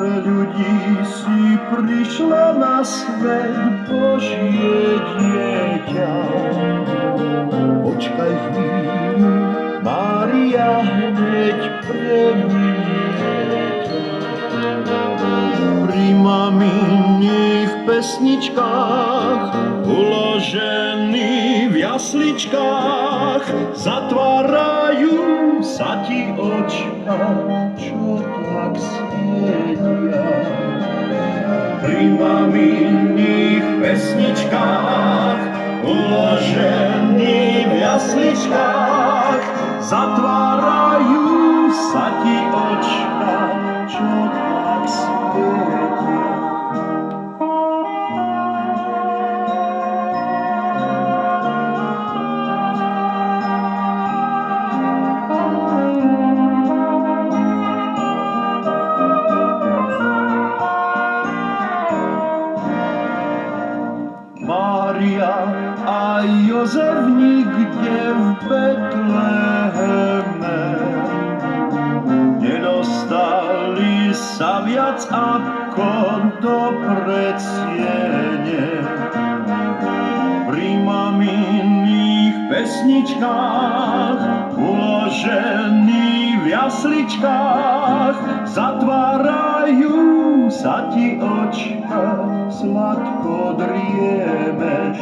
Pre ľudí si prišla na svet, Božie dieťa. Počkaj chvíľu, Mária hneď preminie ťa. Pri maminých pesničkách, uložený v jasličkách, zatvárajú sa ti očka, čo tak svietia. Pri maminých pesničkách, uložený v jasličkách, zatvárajú sa ti očka, čo tak svietia. Mária a Jozef nikde v Betleheme nedostali sa viac ako do predsiene. Pri maminých pesničkách, uložený v jasličkách, zatvárajú sa ti očka, sladko driemeš.